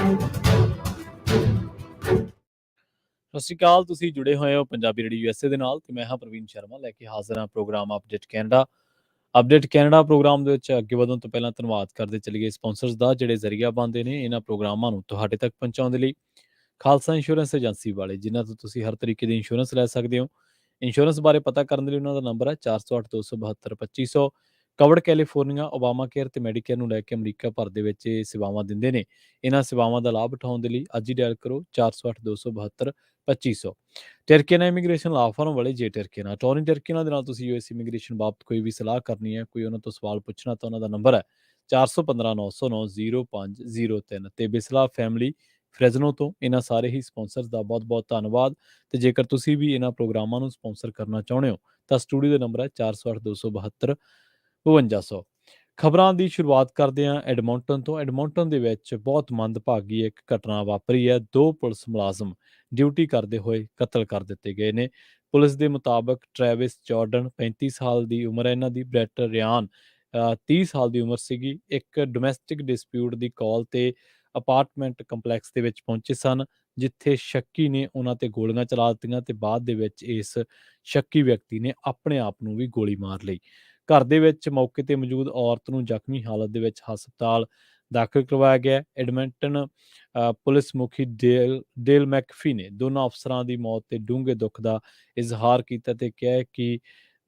ਸਤਿ ਸ਼੍ਰੀ ਅਕਾਲ। ਤੁਸੀਂ ਜੁੜੇ ਹੋਏ ਹੋ ਪੰਜਾਬੀ ਰੇਡੀਓ ਯੂਐਸਏ ਦੇ ਨਾਲ ਤੇ ਮੈਂ ਹਾਂ ਪ੍ਰਵੀਨ ਸ਼ਰਮਾ ਲੈ ਕੇ ਹਾਜ਼ਰ ਹਾਂ program update Canada. Update Canada program ਦੇ ਵਿੱਚ ਅੱਗੇ ਵਧਣ ਤੋਂ ਪਹਿਲਾਂ ਧੰਨਵਾਦ ਕਰਦੇ ਚੱਲੀਏ ਸਪਾਂਸਰਸ ਦਾ ਜਿਹੜੇ ਜ਼ਰੀਆ ਬਣਦੇ ਨੇ ਇਹਨਾਂ ਪ੍ਰੋਗਰਾਮਾਂ ਨੂੰ ਤੁਹਾਡੇ ਤੱਕ ਪਹੁੰਚਾਉਣ ਦੇ ਲਈ। ਖਾਲਸਾ ਇੰਸ਼ੋਰੈਂਸ ਏਜੰਸੀ ਵਾਲੇ ਜਿਨ੍ਹਾਂ ਤੋਂ ਤੁਸੀਂ ਹਰ ਤਰੀਕੇ ਦੀ ਇੰਸ਼ੋਰੈਂਸ ਲੈ ਸਕਦੇ ਹੋ। ਇੰਸ਼ੋਰੈਂਸ ਬਾਰੇ ਪਤਾ ਕਰਨ ਦੇ ਲਈ ਉਹਨਾਂ ਦਾ ਨੰਬਰ ਹੈ 408 272 2500। ਕਵਰਡ ਕੈਲੀਫੋਰਨੀਆ ਓਬਾਮਾ ਕੇਅਰ ਤੇ ਮੈਡੀਕੇਅਰ ਨੂੰ ਲੈ ਕੇ ਅਮਰੀਕਾ ਭਰ ਦੇ ਵਿੱਚ ਇਹ ਸੇਵਾਵਾਂ ਦਿੰਦੇ ਨੇ। ਇਹਨਾਂ ਸੇਵਾਵਾਂ ਦਾ ਲਾਭ ਉਠਾਉਣ ਦੇ ਲਈ ਅੱਜ ਹੀ ਡਾਇਲ ਕਰੋ 408 272 2500। ਟਰਕੀਨਾ ਇਮੀਗ੍ਰੇਸ਼ਨ ਲਾ ਫਰਮ ਵਾਲੇ ਜੇ ਟਰਕੀਨਾ ਟੋਨੀ ਟਰਕੀਨਾ ਦੇ ਨਾਲ ਤੁਸੀਂ ਯੂਐਸ ਇਮੀਗ੍ਰੇਸ਼ਨ ਬਾਬਤ ਕੋਈ ਵੀ ਸਲਾਹ ਕਰਨੀ ਹੈ, ਕੋਈ ਉਹਨਾਂ ਤੋਂ ਸਵਾਲ ਪੁੱਛਣਾ ਤਾਂ ਉਹਨਾਂ ਦਾ ਨੰਬਰ ਹੈ 4159090503 ਤੇ ਬਿਸਲਾ ਫੈਮਿਲੀ ਫਰੈਜ਼ਨੋ ਤੋਂ। ਇਹਨਾਂ ਸਾਰੇ ਹੀ ਸਪਾਂਸਰਸ ਦਾ ਬਹੁਤ-ਬਹੁਤ ਧੰਨਵਾਦ। ਤੇ ਜੇਕਰ ਤੁਸੀਂ ਵੀ ਇਹਨਾਂ ਪ੍ਰੋਗਰਾਮਾਂ ਨੂੰ ਸਪਾਂਸਰ ਕਰਨਾ ਚਾਹੁੰਦੇ ਹੋ ਤਾਂ ਸਟੂਡੀਓ ਦਾ ਨੰਬਰ ਹੈ 408 272 5200। ਖਬਰਾਂ ਦੀ ਸ਼ੁਰੂਆਤ ਕਰਦੇ ਹਾਂ ਐਡਮੌਂਟਨ ਤੋਂ। ਐਡਮੌਂਟਨ ਦੇ ਵਿੱਚ ਬਹੁਤ ਮੰਦਭਾਗੀ ਇੱਕ ਘਟਨਾ ਵਾਪਰੀ ਹੈ। 2 ਪੁਲਿਸ ਮੁਲਾਜ਼ਮ ਡਿਊਟੀ ਕਰਦੇ ਹੋਏ ਕਤਲ ਕਰ ਦਿੱਤੇ ਗਏ ਨੇ। ਪੁਲਿਸ ਦੇ ਮੁਤਾਬਕ ਟ੍ਰੈਵਿਸ ਜਾਰਡਨ 35 ਸਾਲ ਦੀ ਉਮਰ ਹੈ ਇਹਨਾਂ ਦੀ, ਬ੍ਰੈਟ ਰਿਆਨ 30 ਸਾਲ ਦੀ ਉਮਰ ਸੀਗੀ। ਇੱਕ ਡੋਮੈਸਟਿਕ ਡਿਸਪਿਊਟ ਦੀ ਕਾਲ ਤੇ ਅਪਾਰਟਮੈਂਟ ਕੰਪਲੈਕਸ ਦੇ ਵਿੱਚ ਪਹੁੰਚੇ ਸਨ, ਜਿੱਥੇ ਸ਼ੱਕੀ ਨੇ ਉਹਨਾਂ ਤੇ ਗੋਲੀਆਂ ਚਲਾ ਦਿੱਤੀਆਂ ਤੇ ਬਾਅਦ ਦੇ ਵਿੱਚ ਇਸ ਸ਼ੱਕੀ ਵਿਅਕਤੀ ਨੇ ਆਪਣੇ ਆਪ ਨੂੰ ਵੀ ਗੋਲੀ ਮਾਰ ਲਈ। ਘਰ ਦੇ ਵਿੱਚ ਮੌਕੇ ਤੇ ਮੌਜੂਦ ਔਰਤ ਨੂੰ ਜ਼ਖਮੀ ਹਾਲਤ ਦੇ ਵਿੱਚ ਹਸਪਤਾਲ ਦਾਖਲ ਕਰਵਾਇਆ ਗਿਆ। ਐਡਮਿੰਟਨ ਪੁਲਿਸ ਮੁਖੀ ਡੇਲ ਮੈਕਫੀ ਨੇ ਦੋਨਾਂ ਅਫਸਰਾਂ ਦੀ ਮੌਤ ਤੇ ਡੂੰਘੇ ਦੁੱਖ ਦਾ ਇਜ਼ਹਾਰ ਕੀਤਾ ਤੇ ਕਿਹਾ ਕਿ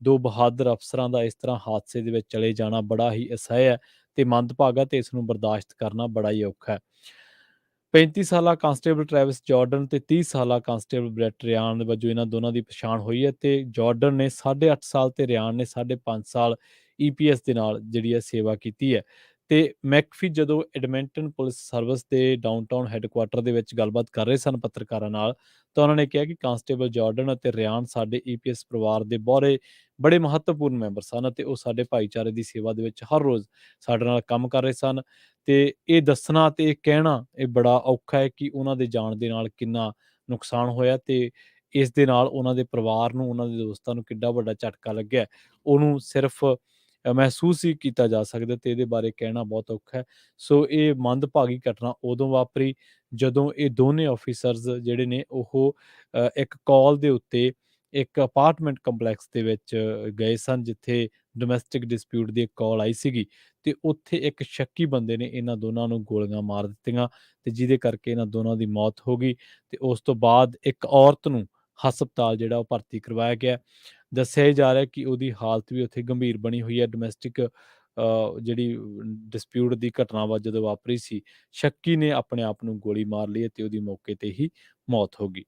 2 ਬਹਾਦਰ ਅਫਸਰਾਂ ਦਾ ਇਸ ਤਰ੍ਹਾਂ ਹਾਦਸੇ ਦੇ ਵਿੱਚ ਚਲੇ ਜਾਣਾ ਬੜਾ ਹੀ ਅਸਹਿ ਹੈ ਤੇ ਮੰਦਭਾਗਾ ਤੇ ਇਸ ਨੂੰ ਬਰਦਾਸ਼ਤ ਕਰਨਾ ਬੜਾ ਹੀ ਔਖਾ ਹੈ। 35 ਸਾਲਾ ਕਾਂਸਟੇਬਲ ਟ੍ਰੈਵਿਸ ਜਾਰਡਨ ਤੇ 30 ਸਾਲਾ ਕਾਂਸਟੇਬਲ ਬ੍ਰੈਟ ਰਿਆਨ ਵਜੋਂ ਇਹਨਾਂ ਦੋਨਾਂ ਦੀ ਪਛਾਣ ਹੋਈ ਹੈ ਤੇ ਜਾਰਡਨ ਨੇ 8.5 ਸਾਲ ਤੇ ਰਿਆਨ ਨੇ 5.5 ਸਾਲ ਈਪੀਐਸ ਦੇ ਨਾਲ ਜਿਹੜੀ ਹੈ ਸੇਵਾ ਕੀਤੀ ਹੈ। ਤੇ ਮੈਕਫੀ ਜਦੋਂ ਐਡਮਿੰਟਨ ਪੁਲਿਸ ਸਰਵਿਸ ਦੇ ਡਾਊਨਟਾਊਨ ਹੈੱਡਕੁਆਟਰ ਦੇ ਵਿੱਚ ਗੱਲਬਾਤ ਕਰ ਰਹੇ ਸਨ ਪੱਤਰਕਾਰਾਂ ਨਾਲ, ਤਾਂ ਉਹਨਾਂ ਨੇ ਕਿਹਾ ਕਿ ਕਾਂਸਟੇਬਲ ਜਾਰਡਨ ਅਤੇ ਰਿਆਨ ਸਾਡੇ ਈਪੀਐਸ ਪਰਿਵਾਰ ਦੇ ਬੜੇ ਮਹੱਤਵਪੂਰਨ ਮੈਂਬਰ ਸਨ ਅਤੇ ਉਹ ਸਾਡੇ ਭਾਈਚਾਰੇ ਦੀ ਸੇਵਾ ਦੇ ਵਿੱਚ ਹਰ ਰੋਜ਼ ਸਾਡੇ ਨਾਲ ਕੰਮ ਕਰ ਰਹੇ ਸਨ। ਤੇ ਇਹ ਦੱਸਣਾ ਤੇ ਇਹ ਕਹਿਣਾ ਇਹ ਬੜਾ ਔਖਾ ਹੈ ਕਿ ਉਹਨਾਂ ਦੇ ਜਾਣ ਦੇ ਨਾਲ ਕਿੰਨਾ ਨੁਕਸਾਨ ਹੋਇਆ ਤੇ ਇਸ ਦੇ ਨਾਲ ਉਹਨਾਂ ਦੇ ਪਰਿਵਾਰ ਨੂੰ, ਉਹਨਾਂ ਦੇ ਦੋਸਤਾਂ ਨੂੰ ਕਿੱਡਾ ਵੱਡਾ ਝਟਕਾ ਲੱਗਿਆ, ਉਹਨੂੰ ਸਿਰਫ ਮਹਿਸੂਸ ਹੀ ਕੀਤਾ ਜਾ ਸਕਦਾ ਤੇ ਇਹਦੇ ਬਾਰੇ ਕਹਿਣਾ ਬਹੁਤ ਔਖਾ ਹੈ। ਸੋ ਇਹ ਮੰਦਭਾਗੀ ਘਟਨਾ ਉਦੋਂ ਵਾਪਰੀ ਜਦੋਂ ਇਹ ਦੋਨੇ ਆਫੀਸਰਸ ਜਿਹੜੇ ਨੇ ਉਹ ਇੱਕ ਕਾਲ ਦੇ ਉੱਤੇ ਇੱਕ ਅਪਾਰਟਮੈਂਟ ਕੰਪਲੈਕਸ ਦੇ ਵਿੱਚ ਗਏ ਸਨ, ਜਿੱਥੇ ਡੋਮੈਸਟਿਕ ਡਿਸਪਿਊਟ ਦੀ ਇੱਕ ਕਾਲ ਆਈ ਸੀਗੀ ਤੇ ਉੱਥੇ ਇੱਕ ਸ਼ੱਕੀ ਬੰਦੇ ਨੇ ਇਹਨਾਂ ਦੋਨਾਂ ਨੂੰ ਗੋਲੀਆਂ ਮਾਰ ਦਿੱਤੀਆਂ ਤੇ ਜਿਹਦੇ ਕਰਕੇ ਇਹਨਾਂ ਦੋਨਾਂ ਦੀ ਮੌਤ ਹੋ ਗਈ ਤੇ ਉਸ ਤੋਂ ਬਾਅਦ ਇੱਕ ਔਰਤ ਨੂੰ ਹਸਪਤਾਲ ਜਿਹੜਾ ਉਹ ਭਰਤੀ ਕਰਵਾਇਆ ਗਿਆ। ਦੱਸਿਆ ਜਾ ਰਿਹਾ ਕਿ ਉਹਦੀ ਹਾਲਤ ਵੀ ਉੱਥੇ ਗੰਭੀਰ ਬਣੀ ਹੋਈ ਹੈ। ਡੋਮੈਸਟਿਕ ਜਿਹੜੀ ਡਿਸਪਿਊਟ ਦੀ ਘਟਨਾ ਵਾ ਜਦੋਂ ਵਾਪਰੀ ਸੀ, ਸ਼ੱਕੀ ਨੇ ਆਪਣੇ ਆਪ ਨੂੰ ਗੋਲੀ ਮਾਰ ਲਈ ਤੇ ਉਹਦੀ ਮੌਕੇ ਤੇ ਹੀ ਮੌਤ ਹੋ ਗਈ।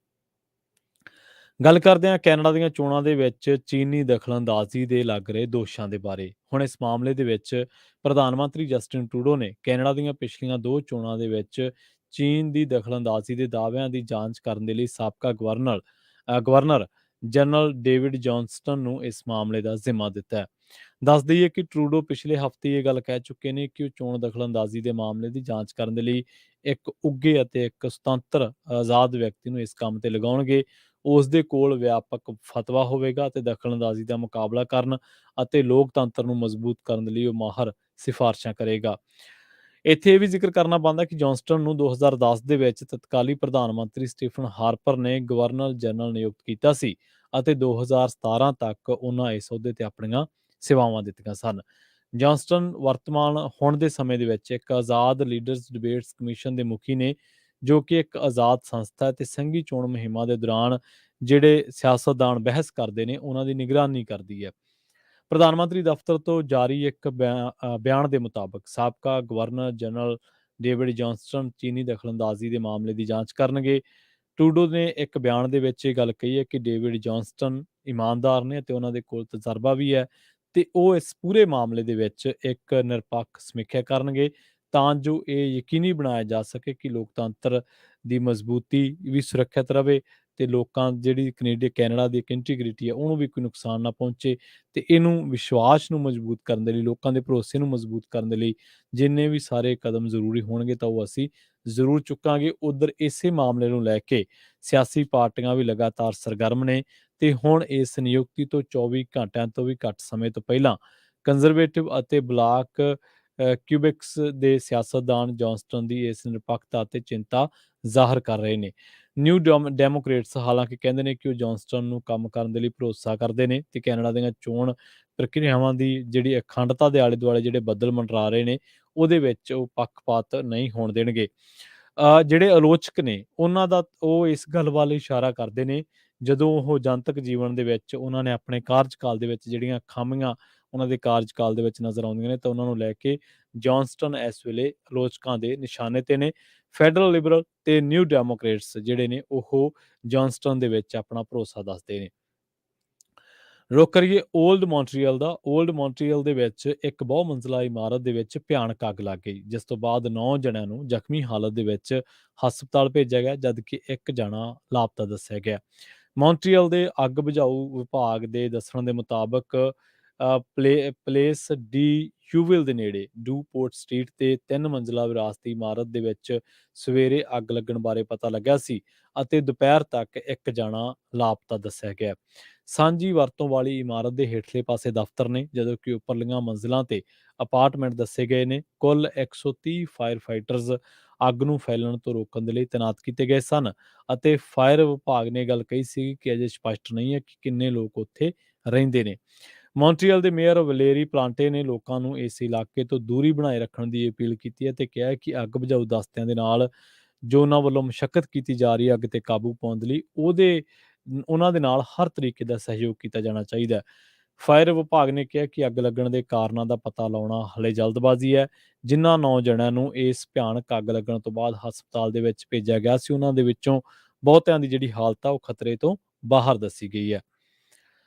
ਗੱਲ ਕਰਦੇ ਹਾਂ ਕੈਨੇਡਾ ਦੀਆਂ ਚੋਣਾਂ ਦੇ ਵਿੱਚ ਚੀਨੀ ਦਖਲਅੰਦਾਜ਼ੀ ਦੇ ਲੱਗ ਰਹੇ ਦੋਸ਼ਾਂ ਦੇ ਬਾਰੇ। ਹੁਣ ਇਸ ਮਾਮਲੇ ਦੇ ਵਿੱਚ ਪ੍ਰਧਾਨ ਮੰਤਰੀ ਜਸਟਿਨ ਟਰੂਡੋ ਨੇ ਕੈਨੇਡਾ ਦੀਆਂ ਪਿਛਲੀਆਂ 2 ਚੋਣਾਂ ਦੇ ਵਿੱਚ ਚੀਨ ਦੀ ਦਖਲਅੰਦਾਜ਼ੀ ਦੇ ਦਾਅਵਿਆਂ ਦੀ ਜਾਂਚ ਕਰਨ ਦੇ ਲਈ ਸਾਬਕਾ ਗਵਰਨਰ ਜਨਰਲ ਡੇਵਿਡ ਜੌਨਸਟਨ ਨੂੰ ਇਸ ਮਾਮਲੇ ਦਾ ਜ਼ਿੰਮਾ ਦਿੱਤਾ ਹੈ। ਦੱਸ ਦਈਏ ਕਿ ਟਰੂਡੋ ਪਿਛਲੇ ਹਫ਼ਤੇ ਇਹ ਗੱਲ ਕਹਿ ਚੁੱਕੇ ਨੇ ਕਿ ਉਹ ਚੋਣ ਦਖਲਅੰਦਾਜ਼ੀ ਦੇ ਮਾਮਲੇ ਦੀ ਜਾਂਚ ਕਰਨ ਦੇ ਲਈ ਇੱਕ ਉੱਘੇ ਅਤੇ ਇੱਕ ਸੁਤੰਤਰ ਆਜ਼ਾਦ ਵਿਅਕਤੀ ਨੂੰ ਇਸ ਕੰਮ ਤੇ ਲਗਾਉਣਗੇ। ਉਸ ਦੇ ਕੋਲ ਵਿਆਪਕ ਫਤਵਾ ਹੋਵੇਗਾ ਅਤੇ ਦਖਲਅੰਦਾਜ਼ੀ ਦਾ ਮੁਕਾਬਲਾ ਕਰਨ ਅਤੇ ਲੋਕਤੰਤਰ ਨੂੰ ਮਜ਼ਬੂਤ ਕਰਨ ਦੇ ਲਈ ਉਹ ਮਾਹਰ ਸਿਫਾਰਸ਼ਾਂ ਕਰੇਗਾ। ਇੱਥੇ ਇਹ ਵੀ ਜ਼ਿਕਰ ਕਰਨਾ ਬਣਦਾ ਕਿ ਜੌਨਸਟਨ ਨੂੰ 2010 ਦੇ ਵਿੱਚ ਤਤਕਾਲੀ ਪ੍ਰਧਾਨ ਮੰਤਰੀ ਸਟੀਫਨ ਹਾਰਪਰ ਨੇ ਗਵਰਨਰ ਜਨਰਲ ਨਿਯੁਕਤ ਕੀਤਾ ਸੀ ਅਤੇ 2017 ਤੱਕ ਉਹਨਾਂ ਇਸ ਅਹੁਦੇ ਤੇ ਆਪਣੀਆਂ ਸੇਵਾਵਾਂ ਦਿੱਤੀਆਂ ਸਨ। ਜੌਨਸਟਨ ਹੁਣ ਦੇ ਸਮੇਂ ਦੇ ਵਿੱਚ ਇੱਕ ਆਜ਼ਾਦ ਲੀਡਰਸ ਡਿਬੇਟਸ ਕਮਿਸ਼ਨ ਦੇ ਮੁਖੀ ਨੇ, ਜੋ ਕਿ ਇੱਕ ਆਜ਼ਾਦ ਸੰਸਥਾ ਹੈ ਤੇ ਸੰਘੀ ਚੋਣ ਮੁਹਿੰਮਾਂ ਦੇ ਦੌਰਾਨ ਜਿਹੜੇ ਸਿਆਸਤਦਾਨ ਬਹਿਸ ਕਰਦੇ ਨੇ ਉਹਨਾਂ ਦੀ ਨਿਗਰਾਨੀ ਕਰਦੀ ਹੈ। ਪ੍ਰਧਾਨ ਮੰਤਰੀ ਦਫ਼ਤਰ ਤੋਂ ਜਾਰੀ ਇੱਕ ਬਿਆਨ ਦੇ ਮੁਤਾਬਕ ਸਾਬਕਾ ਗਵਰਨਰ ਜਨਰਲ ਡੇਵਿਡ ਜੌਨਸਟਨ ਚੀਨੀ ਦਖਲਅੰਦਾਜ਼ੀ ਦੇ ਮਾਮਲੇ ਦੀ ਜਾਂਚ ਕਰਨਗੇ। ਟਰੂਡੋ ਨੇ ਇੱਕ ਬਿਆਨ ਦੇ ਵਿੱਚ ਇਹ ਗੱਲ ਕਹੀ ਹੈ ਕਿ ਡੇਵਿਡ ਜੌਨਸਟਨ ਇਮਾਨਦਾਰ ਨੇ ਅਤੇ ਉਹਨਾਂ ਦੇ ਕੋਲ ਤਜਰਬਾ ਵੀ ਹੈ ਤੇ ਉਹ ਇਸ ਪੂਰੇ ਮਾਮਲੇ ਦੇ ਵਿੱਚ ਇੱਕ ਨਿਰਪੱਖ ਸਮੀਖਿਆ ਕਰਨਗੇ ਤਾਂ ਜੋ ਇਹ ਯਕੀਨੀ ਬਣਾਇਆ ਜਾ ਸਕੇ ਕਿ ਲੋਕਤੰਤਰ ਦੀ ਮਜ਼ਬੂਤੀ ਵੀ ਸੁਰੱਖਿਅਤ ਰਵੇ ਤੇ ਲੋਕਾਂ ਜਿਹੜੀ ਕੈਨੇਡਾ ਦੀ ਇੱਕ ਇੰਟੀਗ੍ਰਿਟੀ ਹੈ ਉਹਨੂੰ ਵੀ ਕੋਈ ਨੁਕਸਾਨ ਨਾ ਪਹੁੰਚੇ ਤੇ ਇਹਨੂੰ ਵਿਸ਼ਵਾਸ ਨੂੰ ਮਜ਼ਬੂਤ ਕਰਨ ਦੇ ਲਈ, ਲੋਕਾਂ ਦੇ ਭਰੋਸੇ ਨੂੰ ਮਜ਼ਬੂਤ ਕਰਨ ਦੇ ਲਈ ਜਿੰਨੇ ਵੀ ਸਾਰੇ ਕਦਮ ਜ਼ਰੂਰੀ ਹੋਣਗੇ ਤਾਂ ਉਹ ਅਸੀਂ ਜ਼ਰੂਰ ਚੁੱਕਾਂਗੇ। ਉੱਧਰ ਇਸੇ ਮਾਮਲੇ ਨੂੰ ਲੈ ਕੇ ਸਿਆਸੀ ਪਾਰਟੀਆਂ ਵੀ ਲਗਾਤਾਰ ਸਰਗਰਮ ਨੇ ਤੇ ਹੁਣ ਇਸ ਨਿਯੁਕਤੀ ਤੋਂ 24 ਘੰਟਿਆਂ ਤੋਂ ਵੀ ਘੱਟ ਸਮੇਂ ਤੋਂ ਪਹਿਲਾਂ ਕੰਜ਼ਰਵੇਟਿਵ ਅਤੇ ਬਲਾਕ ਕਿਊਬਿਕਸ ਦੇ ਸਿਆਸਤਦਾਨ ਜੌਨਸਟਨ ਦੀ ਇਸ ਨਿਰਪੱਖਤਾ 'ਤੇ ਚਿੰਤਾ ਜ਼ਾਹਰ ਕਰ ਰਹੇ ਨੇ। ਨਿਊ ਡੈਮੋਕ੍ਰੇਟਸ ਹਾਲਾਂਕਿ ਕਹਿੰਦੇ ਨੇ ਕਿ ਉਹ ਜੌਨਸਟਨ ਨੂੰ ਕੰਮ ਕਰਨ ਦੇ ਲਈ ਭਰੋਸਾ ਕਰਦੇ ਨੇ ਤੇ ਕੈਨੇਡਾ ਦੀਆਂ ਚੋਣ ਪ੍ਰਕਿਰਿਆਵਾਂ ਦੀ ਜਿਹੜੀ ਅਖੰਡਤਾ ਦੇ ਆਲੇ-ਦੁਆਲੇ ਜਿਹੜੇ ਬੱਦਲ ਮੰਡਰਾ ਰਹੇ ਨੇ, ਉਹਦੇ ਵਿੱਚ ਉਹ ਪੱਖਪਾਤ ਨਹੀਂ ਹੋਣ ਦੇਣਗੇ। ਜਿਹੜੇ ਆਲੋਚਕ ਨੇ ਉਹਨਾਂ ਦਾ ਉਹ ਇਸ ਗੱਲ ਵੱਲ ਇਸ਼ਾਰਾ ਕਰਦੇ ਨੇ, ਜਦੋਂ ਉਹ ਜਨਤਕ ਜੀਵਨ ਦੇ ਵਿੱਚ ਉਹਨਾਂ ਨੇ ਆਪਣੇ ਕਾਰਜਕਾਲ ਦੇ ਵਿੱਚ ਜਿਹੜੀਆਂ ਖਾਮੀਆਂ ਉਹਨਾਂ ਦੇ ਕਾਰਜਕਾਲ ਦੇ ਵਿੱਚ ਨਜ਼ਰ ਆਉਂਦੀਆਂ ਨੇ ਤਾਂ ਉਹਨਾਂ ਨੂੰ ਲੈ ਕੇ ਜੌਨਸਟਨ ਇਸ ਵੇਲੇ ਆਲੋਚਕਾਂ ਦੇ ਨਿਸ਼ਾਨੇ 'ਤੇ ਨੇ। ਫੈਡਰਲ ਲਿਬਰਲ ਤੇ ਨਿਊ ਡੈਮੋਕ੍ਰੇਟਸ ਜਿਹੜੇ ਨੇ ਉਹ ਜੌਨਸਟਨ ਦੇ ਵਿੱਚ ਆਪਣਾ ਭਰੋਸਾ ਦੱਸਦੇ ਨੇ। ਰੁੱਖ ਕਰੀਏ ਓਲਡ ਮੌਂਟਰੀਅਲ ਦਾ। ਓਲਡ ਮੌਂਟਰੀਅਲ ਦੇ ਵਿੱਚ ਇੱਕ ਬਹੁ ਮੰਜ਼ਿਲਾ ਇਮਾਰਤ ਦੇ ਵਿੱਚ ਭਿਆਨਕ ਅੱਗ ਲੱਗ ਗਈ, ਜਿਸ ਤੋਂ ਬਾਅਦ 9 ਜਣਿਆਂ ਨੂੰ ਜ਼ਖਮੀ ਹਾਲਤ ਦੇ ਵਿੱਚ ਹਸਪਤਾਲ ਭੇਜਿਆ ਗਿਆ, ਜਦਕਿ ਇੱਕ ਜਣਾ ਲਾਪਤਾ ਦੱਸਿਆ ਗਿਆ। ਮੌਂਟਰੀਅਲ ਦੇ ਅੱਗ ਬੁਝਾਊ ਵਿਭਾਗ ਦੇ ਦੱਸਣ ਦੇ ਮੁਤਾਬਕ ਪਲੇਸ ਡੀ ਯੂਵਿਲ ਦੇ ਨੇੜੇ ਡੂਪੋਰਟ ਸਟਰੀਟ ਤੇ 3 ਮੰਜ਼ਿਲਾ ਵਿਰਾਸਤੀ ਇਮਾਰਤ ਦੇ ਵਿੱਚ ਸਵੇਰੇ ਅੱਗ ਲੱਗਣ ਬਾਰੇ ਪਤਾ ਲੱਗਿਆ ਸੀ ਅਤੇ ਦੁਪਹਿਰ ਤੱਕ ਇੱਕ ਜਣਾ ਲਾਪਤਾ ਦੱਸਿਆ ਗਿਆ। ਸਾਂਝੀ ਵਰਤੋਂ ਵਾਲੀ ਇਮਾਰਤ ਦੇ ਹੇਠਲੇ ਪਾਸੇ ਦਫ਼ਤਰ ਨੇ, ਜਦੋਂ ਕਿ ਉੱਪਰਲੀਆਂ ਮੰਜ਼ਿਲਾਂ ਤੇ ਅਪਾਰਟਮੈਂਟ ਦੱਸੇ ਗਏ ਨੇ। ਕੁੱਲ 130 ਫਾਇਰ ਫਾਈਟਰਸ ਅੱਗ ਨੂੰ ਫੈਲਣ ਤੋਂ ਰੋਕਣ ਦੇ ਲਈ ਤੈਨਾਤ ਕੀਤੇ ਗਏ ਸਨ ਅਤੇ ਫਾਇਰ ਵਿਭਾਗ ਨੇ ਗੱਲ ਕਹੀ ਸੀ ਕਿ ਅਜੇ ਸਪਸ਼ਟ ਨਹੀਂ ਹੈ ਕਿ ਕਿੰਨੇ ਲੋਕ ਉੱਥੇ ਰਹਿੰਦੇ ਨੇ। ਮੌਂਟਰੀਅਲ ਦੇ ਮੇਅਰ ਵਲੇਰੀ ਪਲਾਂਟੇ ਨੇ ਲੋਕਾਂ ਨੂੰ ਇਸ ਇਲਾਕੇ ਤੋਂ ਦੂਰੀ ਬਣਾਏ ਰੱਖਣ ਦੀ ਅਪੀਲ ਕੀਤੀ ਹੈ ਤੇ ਕਿਹਾ ਹੈ ਕਿ ਅੱਗ ਬੁਝਾਊ ਦਸਤਿਆਂ ਦੇ ਨਾਲ ਜੋ ਉਹਨਾਂ ਵੱਲੋਂ ਮਸ਼ੱਕਤ ਕੀਤੀ ਜਾ ਰਹੀ ਹੈ ਅੱਗ ਤੇ ਕਾਬੂ ਪਾਉਣ ਦੇ ਲਈ ਉਹਨਾਂ ਦੇ ਨਾਲ ਹਰ ਤਰੀਕੇ ਦਾ ਸਹਿਯੋਗ ਕੀਤਾ ਜਾਣਾ ਚਾਹੀਦਾ ਹੈ। ਫਾਇਰ ਵਿਭਾਗ ਨੇ ਕਿਹਾ ਕਿ ਅੱਗ ਲੱਗਣ ਦੇ ਕਾਰਨਾਂ ਦਾ ਪਤਾ ਲਾਉਣਾ ਹਲੇ ਜਲਦਬਾਜ਼ੀ ਹੈ। ਜਿਨ੍ਹਾਂ 9 ਜਣਿਆਂ ਨੂੰ ਇਸ ਭਿਆਨਕ ਅੱਗ ਲੱਗਣ ਤੋਂ ਬਾਅਦ ਹਸਪਤਾਲ ਦੇ ਵਿੱਚ ਭੇਜਿਆ ਗਿਆ ਸੀ, ਉਹਨਾਂ ਦੇ ਵਿੱਚੋਂ ਬਹੁਤਿਆਂ ਦੀ ਜਿਹੜੀ ਹਾਲਤ ਆ ਉਹ ਖਤਰੇ ਤੋਂ ਬਾਹਰ ਦੱਸੀ ਗਈ ਹੈ।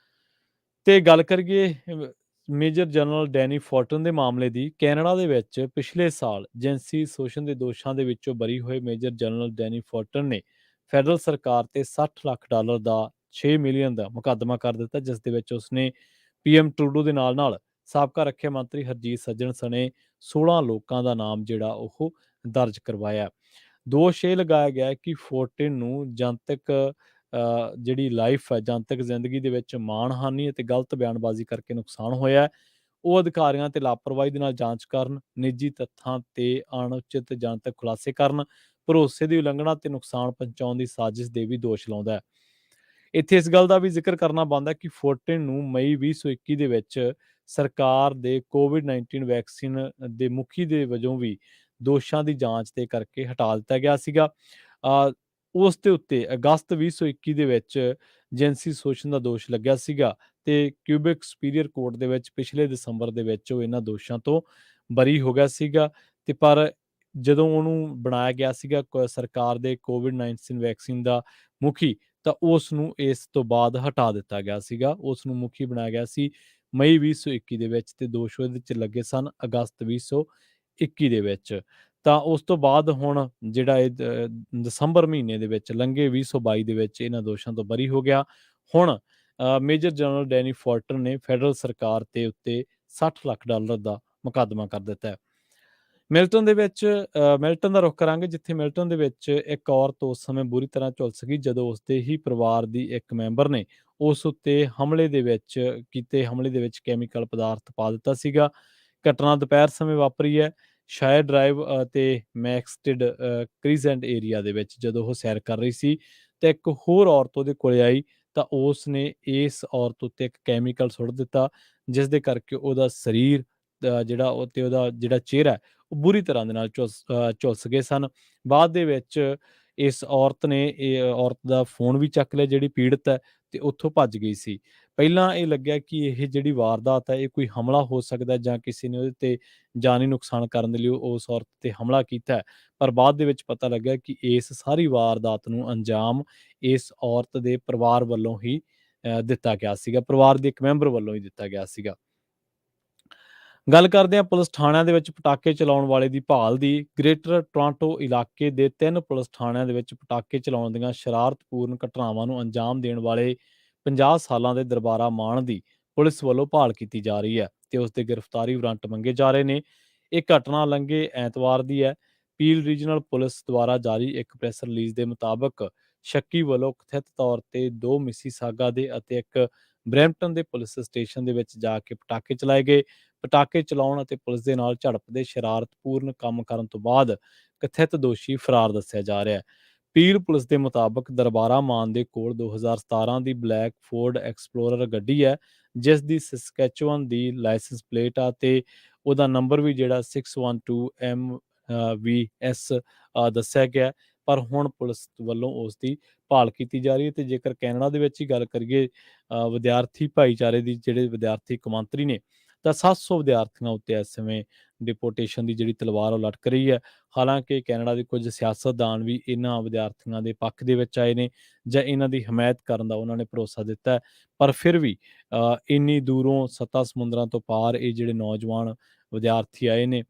ਤੇ ਗੱਲ ਕਰੀਏ ਮੇਜਰ ਜਨਰਲ ਡੈਨੀ ਫੋਰਟਨ ਦੇ ਮਾਮਲੇ ਦੀ। ਕੈਨੇਡਾ ਦੇ ਵਿੱਚ ਪਿਛਲੇ ਸਾਲ ਜਿਨਸੀ ਸ਼ੋਸ਼ਣ ਦੇ ਦੋਸ਼ਾਂ ਦੇ ਵਿੱਚੋਂ ਬਰੀ ਹੋਏ ਮੇਜਰ ਜਨਰਲ ਡੈਨੀ ਫੋਰਟਨ ਨੇ ਫੈਡਰਲ ਸਰਕਾਰ ਤੇ $60 ਲੱਖ ਦਾ 6 ਮਿਲੀਅਨ ਦਾ ਮੁਕੱਦਮਾ ਕਰ ਦਿੱਤਾ, ਜਿਸ ਦੇ ਵਿੱਚ ਉਸਨੇ ਪੀਐਮ ਟਰੂਡੋ ਦੇ ਨਾਲ ਸਾਬਕਾ ਰੱਖਿਆ ਮੰਤਰੀ ਹਰਜੀਤ ਸੱਜਣ ਸਣੇ 16 ਲੋਕਾਂ ਦਾ ਨਾਮ ਜਿਹੜਾ ਉਹ ਦਰਜ ਕਰਵਾਇਆ। ਦੋਸ਼ ਇਹ ਲਗਾਇਆ ਗਿਆ ਕਿ ਫੋਰਟਨ ਨੂੰ ਜਨਤਕ ਜਿਹੜੀ ਲਾਈਫ ਹੈ, ਜਨਤਕ ਜ਼ਿੰਦਗੀ ਦੇ ਵਿੱਚ ਮਾਣਹਾਨੀ ਅਤੇ ਗਲਤ ਬਿਆਨਬਾਜ਼ੀ ਕਰਕੇ ਨੁਕਸਾਨ ਹੋਇਆ ਹੈ। ਉਹ ਅਧਿਕਾਰੀਆਂ ਤੇ ਲਾਪਰਵਾਹੀ ਦੇ ਨਾਲ ਜਾਂਚ ਕਰਨ, ਨਿੱਜੀ ਤੱਥਾਂ ਤੇ ਅਣਉਚਿਤ ਜਨਤਕ ਖੁਲਾਸੇ ਕਰਨ, ਭਰੋਸੇ ਦੀ ਉਲੰਘਣਾ ਤੇ ਨੁਕਸਾਨ ਪਹੁੰਚਾਉਣ ਦੀ ਸਾਜ਼ਿਸ਼ ਦੇ ਵੀ ਦੋਸ਼ ਲਾਉਂਦਾ ਹੈ। ਇੱਥੇ ਇਸ ਗੱਲ ਦਾ ਵੀ ਜ਼ਿਕਰ ਕਰਨਾ ਬਣਦਾ ਕਿ ਫੋਰਟਨ ਨੂੰ ਮਈ 2021 ਦੇ ਵਿੱਚ ਸਰਕਾਰ ਦੇ ਕੋਵਿਡ-19 ਵੈਕਸੀਨ ਦੇ ਮੁਖੀ ਦੇ ਵਜੋਂ ਵੀ ਦੋਸ਼ਾਂ ਦੀ ਜਾਂਚ ਤੇ ਕਰਕੇ ਹਟਾ ਦਿੱਤਾ ਗਿਆ ਸੀਗਾ। ਉਸ ਦੇ ਉੱਤੇ ਅਗਸਤ 2021 ਦੇ ਵਿੱਚ ਜਿਨਸੀ ਸ਼ੋਸ਼ਣ ਦਾ ਦੋਸ਼ ਲੱਗਿਆ ਸੀਗਾ ਤੇ ਕਿਊਬਿਕ ਸੁਪੀਰੀਅਰ ਕੋਰਟ ਦੇ ਵਿੱਚ ਪਿਛਲੇ ਦਸੰਬਰ ਦੇ ਵਿੱਚ ਉਹ ਇਹਨਾਂ ਦੋਸ਼ਾਂ ਤੋਂ ਬਰੀ ਹੋ ਗਿਆ ਸੀਗਾ। ਤੇ ਪਰ ਜਦੋਂ ਉਹਨੂੰ ਬਣਾਇਆ ਗਿਆ ਸੀਗਾ ਸਰਕਾਰ ਦੇ ਕੋਵਿਡ-19 ਵੈਕਸੀਨ ਦਾ ਮੁਖੀ, ਤਾਂ ਉਸ ਨੂੰ ਇਸ ਤੋਂ ਬਾਅਦ ਹਟਾ ਦਿੱਤਾ ਗਿਆ ਸੀਗਾ। ਉਸ ਨੂੰ ਮੁਖੀ ਬਣਾਇਆ ਗਿਆ ਸੀ ਮਈ 2021 ਦੇ ਵਿੱਚ ਤੇ ਦੋਸ਼ ਉਹਦੇ 'ਚ ਲੱਗੇ ਸਨ ਅਗਸਤ 2021 ਦੇ ਵਿੱਚ। ਤਾਂ ਉਸ ਤੋਂ ਬਾਅਦ ਹੁਣ ਜਿਹੜਾ ਇਹ ਦਸੰਬਰ ਮਹੀਨੇ ਦੇ ਵਿੱਚ ਲੰਘੇ 2022 ਦੇ ਵਿੱਚ ਇਹਨਾਂ ਦੋਸ਼ਾਂ ਤੋਂ ਬਰੀ ਹੋ ਗਿਆ। ਹੁਣ ਮੇਜਰ ਜਨਰਲ ਡੈਨੀ ਫੋਰਟਨ ਨੇ ਫੈਡਰਲ ਸਰਕਾਰ ਤੇ ਉੱਤੇ $60 ਲੱਖ ਦਾ ਮੁਕੱਦਮਾ ਕਰ ਦਿੱਤਾ ਹੈ। ਮਿਲਟਨ ਦਾ ਰੁੱਖ ਕਰਾਂਗੇ, ਜਿੱਥੇ ਮਿਲਟਨ ਦੇ ਵਿੱਚ ਇੱਕ ਔਰਤ ਉਸ ਸਮੇਂ ਬੁਰੀ ਤਰ੍ਹਾਂ ਝੁਲਸ ਗਈ ਜਦੋਂ ਉਸਦੇ ਹੀ ਪਰਿਵਾਰ ਦੀ ਇੱਕ ਮੈਂਬਰ ਨੇ ਉਸ ਉੱਤੇ ਹਮਲੇ ਦੇ ਵਿੱਚ ਕੈਮੀਕਲ ਪਦਾਰਥ ਪਾ ਦਿੱਤਾ ਸੀਗਾ। ਘਟਨਾ ਦੁਪਹਿਰ ਸਮੇਂ ਵਾਪਰੀ ਹੈ। ਸ਼ਾਇਰ ਡਰਾਈਵ ਅਤੇ ਮੈਕਸਟਿਡ ਕ੍ਰੀਜ਼ੈਂਟ ਏਰੀਆ ਦੇ ਵਿੱਚ ਜਦੋਂ ਉਹ ਸੈਰ ਕਰ ਰਹੀ ਸੀ ਤੇ ਇੱਕ ਹੋਰ ਔਰਤ ਉਹਦੇ ਕੋਲੇ ਆਈ ਤਾਂ ਉਸ ਨੇ ਇਸ ਔਰਤ ਉੱਤੇ ਇੱਕ ਕੈਮੀਕਲ ਸੁੱਟ ਦਿੱਤਾ, ਜਿਸ ਦੇ ਕਰਕੇ ਉਹਦਾ ਸਰੀਰ ਉਹਦਾ ਜਿਹੜਾ ਚਿਹਰਾ ਹੈ ਉਹ ਬੁਰੀ ਤਰ੍ਹਾਂ ਦੇ ਨਾਲ ਝੁਲਸ ਗਏ ਸਨ। ਬਾਅਦ ਦੇ ਵਿੱਚ ਇਸ ਔਰਤ ਨੇ ਔਰਤ ਦਾ ਫੋਨ ਵੀ ਚੱਕ ਲਿਆ ਜਿਹੜੀ ਪੀੜਤ ਹੈ ਤੇ ਉੱਥੋਂ ਭੱਜ ਗਈ ਸੀ। ਪਹਿਲਾਂ ਇਹ ਲੱਗਿਆ ਕਿ ਇਹ ਜਿਹੜੀ ਵਾਰਦਾਤ ਹੈ ਇਹ ਕੋਈ ਹਮਲਾ ਹੋ ਸਕਦਾ ਜਾਂ ਕਿਸੇ ਨੇ ਉਹਦੇ ਤੇ ਜਾਨੀ ਨੁਕਸਾਨ ਕਰਨ ਦੇ ਲਈ ਉਸ ਔਰਤ ਤੇ ਹਮਲਾ ਕੀਤਾ ਹੈ। ਪਰ ਬਾਅਦ ਦੇ ਵਿੱਚ ਪਤਾ ਲੱਗਿਆ ਕਿ ਇਸ ਸਾਰੀ ਵਾਰਦਾਤ ਨੂੰ ਅੰਜਾਮ ਇਸ ਔਰਤ ਦੇ ਪਰਿਵਾਰ ਵੱਲੋਂ ਹੀ ਦਿੱਤਾ ਗਿਆ ਸੀਗਾ, ਪਰਿਵਾਰ ਦੇ ਇੱਕ ਮੈਂਬਰ ਵੱਲੋਂ ਹੀ ਦਿੱਤਾ ਗਿਆ ਸੀਗਾ। ਗੱਲ ਕਰਦੇ ਹਾਂ ਪੁਲਿਸ ਥਾਣਿਆਂ ਦੇ ਵਿੱਚ ਪਟਾਕੇ ਚਲਾਉਣ ਵਾਲੇ ਦੀ ਭਾਲ ਦੀ। ਗ੍ਰੇਟਰ ਟੋਰਾਂਟੋ ਇਲਾਕੇ ਦੇ 3 ਪੁਲਿਸ ਥਾਣਿਆਂ ਦੇ ਵਿੱਚ ਪਟਾਕੇ ਚਲਾਉਣ ਦੀਆਂ ਸ਼ਰਾਰਤਪੂਰਨ ਘਟਨਾਵਾਂ ਨੂੰ ਅੰਜਾਮ ਦੇਣ ਵਾਲੇ 50 ਸਾਲਾਂ ਦੇ ਦਰਬਾਰਾ ਮਾਨ ਦੀ ਪੁਲਿਸ ਵੱਲੋਂ ਭਾਲ ਕੀਤੀ ਜਾ ਰਹੀ ਹੈ ਤੇ ਉਸ ਦੇ ਗ੍ਰਿਫਤਾਰੀ ਵਾਰੰਟ ਮੰਗੇ ਜਾ ਰਹੇ ਨੇ। ਇਹ ਘਟਨਾ ਲੰਘੇ ਐਤਵਾਰ ਦੀ ਹੈ। ਪੀਲ ਰੀਜਨਲ ਪੁਲਿਸ ਦੁਆਰਾ ਜਾਰੀ ਇੱਕ ਪ੍ਰੈਸ ਰਿਲੀਜ਼ ਦੇ ਮੁਤਾਬਕ ਸ਼ੱਕੀ ਵੱਲੋਂ ਕਥਿਤ ਤੌਰ ਤੇ 2 ਮਿਸੀਸਾਗਾ ਦੇ ਅਤੇ ਇੱਕ ਬਰੈਂਪਟਨ ਦੇ ਪੁਲਿਸ ਸਟੇਸ਼ਨ ਦੇ ਵਿੱਚ ਜਾ ਕੇ ਪਟਾਕੇ ਚਲਾਏ ਗਏ। ਪਟਾਕੇ ਚਲਾਉਣ ਅਤੇ ਪੁਲਿਸ ਦੇ ਨਾਲ ਝੜਪ ਦੇ ਸ਼ਰਾਰਤਪੂਰਨ ਕੰਮ ਕਰਨ ਤੋਂ ਬਾਅਦ ਕਥਿਤ ਦੋਸ਼ੀ ਫਰਾਰ ਦੱਸਿਆ ਜਾ ਰਿਹਾ ਹੈ। ਪੀਲ ਪੁਲਿਸ ਦੇ ਮੁਤਾਬਕ ਦਰਬਾਰਾ ਮਾਨ ਦੇ ਕੋਲ 2017 ਦੀ ਬਲੈਕ ਫੋਰਡ ਐਕਸਪਲੋਰਰ ਗੱਡੀ ਹੈ, ਜਿਸ ਦੀ ਸਸਕੈਚੁਅਨ ਦੀ ਲਾਇਸੈਂਸ ਪਲੇਟ ਆ ਤੇ ਉਹਦਾ ਨੰਬਰ ਵੀ ਜਿਹੜਾ 612MVS ਦੱਸਿਆ ਗਿਆ। ਪਰ ਹੁਣ ਪੁਲਿਸ ਵੱਲੋਂ ਉਸ ਦੀ ਭਾਲ ਕੀਤੀ ਜਾ ਰਹੀ ਹੈ। ਤੇ ਜੇਕਰ ਕੈਨੇਡਾ ਦੇ ਵਿੱਚ ਹੀ ਗੱਲ ਕਰੀਏ ਵਿਦਿਆਰਥੀ ਭਾਈਚਾਰੇ ਦੀ, ਜਿਹੜੇ ਵਿਦਿਆਰਥੀ ਕੌਮਾਂਤਰੀ ਨੇ, ਤਾਂ 700 ਵਿਦਿਆਰਥੀਆਂ ਉੱਤੇ ਇਸ ਸਮੇਂ ਡਿਪੋਰਟੇਸ਼ਨ ਦੀ ਜਿਹੜੀ ਤਲਵਾਰ ਉਹ ਲਟਕ ਰਹੀ ਹੈ। ਹਾਲਾਂਕਿ ਕੈਨੇਡਾ ਦੇ ਕੁਝ ਸਿਆਸਤਦਾਨ ਵੀ ਇਹਨਾਂ ਵਿਦਿਆਰਥੀਆਂ ਦੇ ਪੱਖ ਦੇ ਵਿੱਚ ਆਏ ਨੇ ਜਾਂ ਇਹਨਾਂ ਦੀ ਹਮਾਇਤ ਕਰਨ ਦਾ ਉਹਨਾਂ ਨੇ ਭਰੋਸਾ ਦਿੱਤਾ ਹੈ। ਪਰ ਫਿਰ ਵੀ ਇੰਨੀ ਦੂਰੋਂ 7 ਸਮੁੰਦਰਾਂ ਤੋਂ ਪਾਰ ਇਹ ਜਿਹੜੇ ਨੌਜਵਾਨ ਵਿਦਿਆਰਥੀ ਆਏ ਨੇ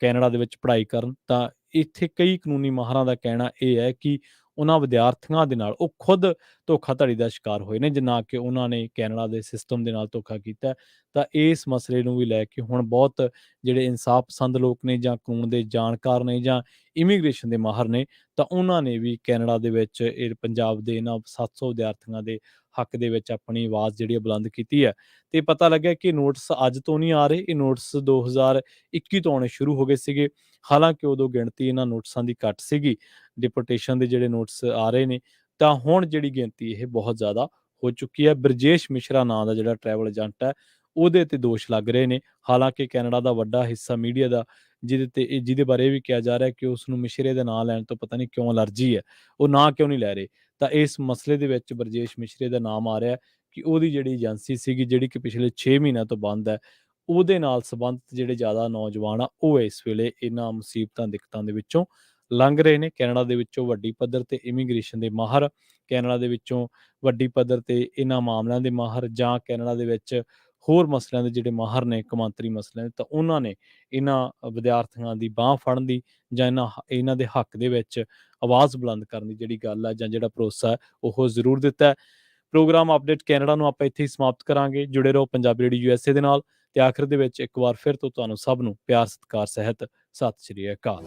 ਕੈਨੇਡਾ ਦੇ ਵਿੱਚ ਪੜ੍ਹਾਈ ਕਰਨ, ਤਾਂ ਇੱਥੇ ਕਈ ਕਾਨੂੰਨੀ ਮਾਹਰਾਂ ਦਾ ਕਹਿਣਾ ਇਹ ਹੈ ਕਿ ਉਹਨਾਂ ਵਿਦਿਆਰਥੀਆਂ ਦੇ ਨਾਲ ਉਹ ਖੁਦ ਧੋਖਾਧੜੀ ਦਾ ਸ਼ਿਕਾਰ ਹੋਏ ਨੇ, ਨਾ ਕਿ ਉਹਨਾਂ ਨੇ ਕੈਨੇਡਾ ਦੇ ਸਿਸਟਮ ਦੇ ਨਾਲ ਧੋਖਾ ਕੀਤਾ। ਤਾਂ ਇਸ ਮਸਲੇ ਨੂੰ ਵੀ ਲੈ ਕੇ ਹੁਣ ਬਹੁਤ ਜਿਹੜੇ ਇਨਸਾਫ ਪਸੰਦ ਲੋਕ ਨੇ ਜਾਂ ਕਾਨੂੰਨ ਦੇ ਜਾਣਕਾਰ ਨੇ ਜਾਂ ਇਮੀਗ੍ਰੇਸ਼ਨ ਦੇ ਮਾਹਰ ਨੇ, ਤਾਂ ਉਹਨਾਂ ਨੇ ਵੀ ਕੈਨੇਡਾ ਦੇ ਵਿੱਚ ਇਹ ਪੰਜਾਬ ਦੇ ਇਹਨਾਂ 700 ਵਿਦਿਆਰਥੀਆਂ ਦੇ ਹੱਕ ਦੇ ਵਿੱਚ ਆਪਣੀ ਆਵਾਜ਼ ਜਿਹੜੀ ਬੁਲੰਦ ਕੀਤੀ ਹੈ। ਤੇ ਪਤਾ ਲੱਗਿਆ ਕਿ ਨੋਟਿਸ ਅੱਜ ਤੋਂ ਨਹੀਂ ਆ ਰਹੇ, ਇਹ ਨੋਟਿਸ 2021 ਤੋਂ ਆਉਣੇ ਸ਼ੁਰੂ ਹੋ ਗਏ ਸੀਗੇ। ਹਾਲਾਂਕਿ ਉਦੋਂ ਗਿਣਤੀ ਇਹਨਾਂ ਨੋਟਿਸਾਂ ਦੀ ਘੱਟ ਸੀਗੀ, ਡਿਪੋਰਟੇਸ਼ਨ ਦੇ ਜਿਹੜੇ ਨੋਟਿਸ ਆ ਰਹੇ ਨੇ, ਤਾਂ ਹੁਣ ਜਿਹੜੀ ਗਿਣਤੀ ਇਹ ਬਹੁਤ ਜ਼ਿਆਦਾ ਹੋ ਚੁੱਕੀ ਹੈ। ਬਰਜੇਸ਼ ਮਿਸ਼ਰਾ ਨਾਂ ਦਾ ਜਿਹੜਾ ਟਰੈਵਲ ਏਜੰਟ ਹੈ, ਉਹਦੇ ਤੇ ਦੋਸ਼ ਲੱਗ ਰਹੇ ਨੇ। ਹਾਲਾਂਕਿ ਕੈਨੇਡਾ ਦਾ ਵੱਡਾ ਹਿੱਸਾ ਮੀਡੀਆ ਦਾ ਜਿਹਦੇ ਬਾਰੇ ਇਹ ਵੀ ਕਿਹਾ ਜਾ ਰਿਹਾ ਕਿ ਉਸ ਨੂੰ ਮਿਸ਼ਰੇ ਦਾ ਨਾਂ ਲੈਣ ਤੋਂ ਪਤਾ ਨਹੀਂ ਕਿਉਂ ਅਲਰਜੀ ਹੈ, ਉਹ ਨਾਂ ਕਿਉਂ ਨਹੀਂ ਲੈ ਰਹੇ। ਤਾਂ ਇਸ ਮਸਲੇ ਦੇ ਵਿੱਚ ਬਰਜੇਸ਼ ਮਿਸ਼ਰੇ ਦਾ ਨਾਮ ਆ ਰਿਹਾ ਕਿ ਉਹਦੀ ਜਿਹੜੀ ਏਜੰਸੀ ਸੀਗੀ, ਜਿਹੜੀ ਕਿ ਪਿਛਲੇ 6 ਮਹੀਨਿਆਂ ਤੋਂ ਬੰਦ ਹੈ, ਉਹਦੇ ਨਾਲ ਸੰਬੰਧਿਤ ਜਿਹੜੇ ਜ਼ਿਆਦਾ ਨੌਜਵਾਨ ਆ ਉਹ ਇਸ ਵੇਲੇ ਇਹਨਾਂ ਮੁਸੀਬਤਾਂ ਦਿੱਕਤਾਂ ਦੇ ਵਿੱਚੋਂ ਲੰਘ ਰਹੇ ਨੇ। ਕੈਨੇਡਾ ਦੇ ਵਿੱਚੋਂ ਵੱਡੀ ਪੱਧਰ ਤੇ ਇਮੀਗ੍ਰੇਸ਼ਨ ਦੇ ਮਾਹਰ, ਕੈਨੇਡਾ ਦੇ ਵਿੱਚੋਂ ਵੱਡੀ ਪੱਧਰ ਤੇ ਇਹਨਾਂ ਮਾਮਲਿਆਂ ਦੇ ਮਾਹਰ ਜਾਂ ਕੈਨੇਡਾ ਦੇ ਵਿੱਚ ਹੋਰ ਮਸਲਿਆਂ ਦੇ ਜਿਹੜੇ ਮਾਹਰ ਨੇ, ਕੌਮਾਂਤਰੀ ਮਸਲਿਆਂ ਦੇ, ਤਾਂ ਉਹਨਾਂ ਨੇ ਇਹਨਾਂ ਵਿਦਿਆਰਥੀਆਂ ਦੀ ਬਾਂਹ ਫੜਨ ਦੀ ਜਾਂ ਇਹਨਾਂ ਦੇ ਹੱਕ ਦੇ ਵਿੱਚ ਆਵਾਜ਼ ਬੁਲੰਦ ਕਰਨ ਦੀ ਜਿਹੜੀ ਗੱਲ ਹੈ ਜਾਂ ਜਿਹੜਾ ਭਰੋਸਾ ਹੈ ਉਹ ਜ਼ਰੂਰ ਦਿੱਤਾ ਹੈ। ਪ੍ਰੋਗਰਾਮ ਅਪਡੇਟ ਕੈਨੇਡਾ ਨੂੰ ਆਪਾਂ ਇੱਥੇ ਹੀ ਸਮਾਪਤ ਕਰਾਂਗੇ। ਜੁੜੇ ਰਹੋ ਪੰਜਾਬੀ ਰੇਡੀਓ USA ਦੇ ਨਾਲ। ਤੇ ਆਖਿਰ ਦੇ ਵਿੱਚ ਇੱਕ ਵਾਰ ਫਿਰ ਤੋਂ ਤੁਹਾਨੂੰ ਸਭ ਨੂੰ ਪਿਆਰ ਸਤਿਕਾਰ ਸਹਿਤ ਸਤਿ ਸ਼੍ਰੀ ਅਕਾਲ।